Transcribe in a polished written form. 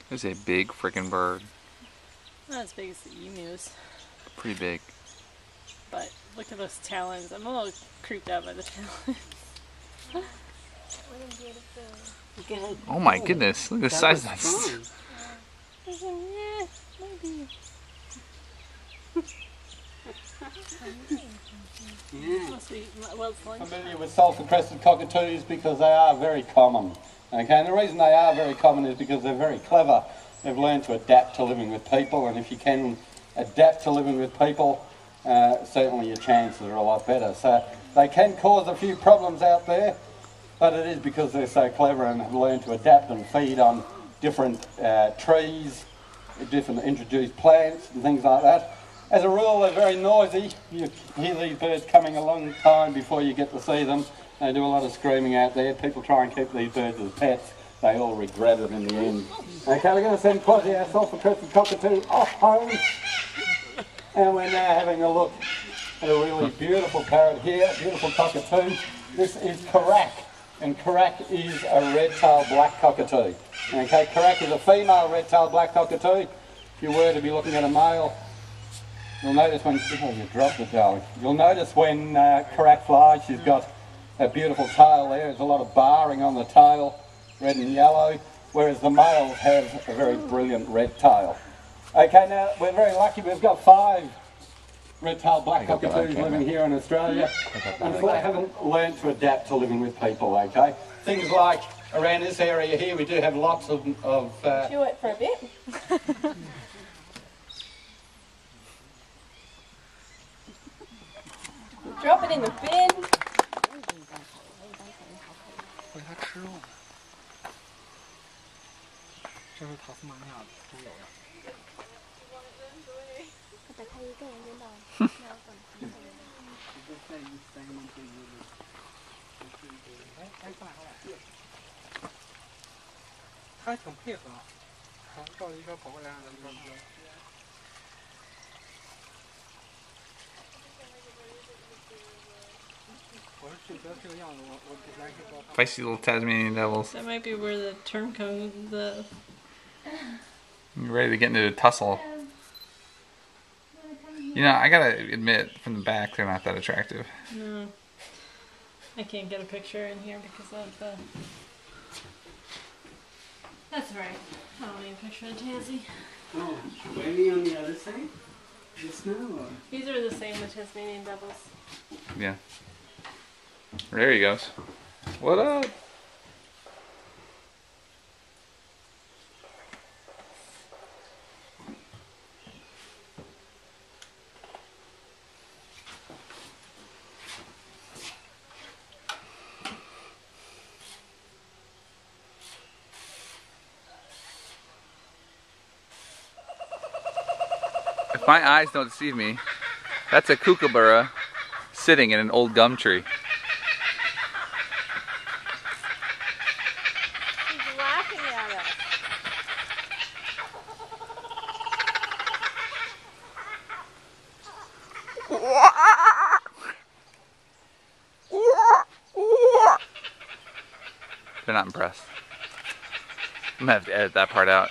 There's a big freaking bird. Not as big as the emus. Pretty big. But look at those talons. I'm a little creeped out by the talons. Oh my goodness, look at the size of that. Maybe. Yeah. Well, Familiar with sulphur-crested cockatoos because they are very common. Okay, and the reason they are very common is because they're very clever. They've learned to adapt to living with people, and if you can adapt to living with people, certainly your chances are a lot better. So they can cause a few problems out there, but it is because they're so clever and have learned to adapt and feed on different trees, different introduced plants and things like that. As a rule, they're very noisy. You hear these birds coming a long time before you get to see them. They do a lot of screaming out there. People try and keep these birds as pets. They all regret it in the end. Okay, we're going to send Quasi, our sulphur-crested cockatoo, off home. And we're now having a look at a really beautiful parrot here, a beautiful cockatoo. This is Karak, and Karak is a red-tailed black cockatoo. Okay, Karak is a female red-tailed black cockatoo. If you were to be looking at a male, you'll notice when, oh, you dropped it, darling. You'll notice when Karak flies, she's got a beautiful tail there. There's a lot of barring on the tail, red and yellow, whereas the males have a very brilliant red tail. Okay, now we're very lucky. We've got 5 red-tailed black cockatoos living here in Australia, and they haven't learned to adapt to living with people. Okay, things like around this area here, we do have lots of chew it for a bit. Drop it in the bin. 喂它吃肉呢。这是塔斯马尼亚独有的。แต่ใครก็ยังยืนได้แล้วก่อน它还挺配合，照着一圈跑过来，咱们这。Feisty little Tasmanian devils. That might be where the term comes. You're ready to get into a tussle. You know, I gotta admit, from the back, they're not that attractive. No. I can't get a picture in here because of the... That's right. I don't need a picture of Tassie. Oh, maybe on the other side? Just now? Or? These are the same as Tasmanian devils. Yeah. There he goes. What up? If my eyes don't deceive me, that's a kookaburra sitting in an old gum tree. He's laughing at us. They're not impressed. I'm gonna have to edit that part out.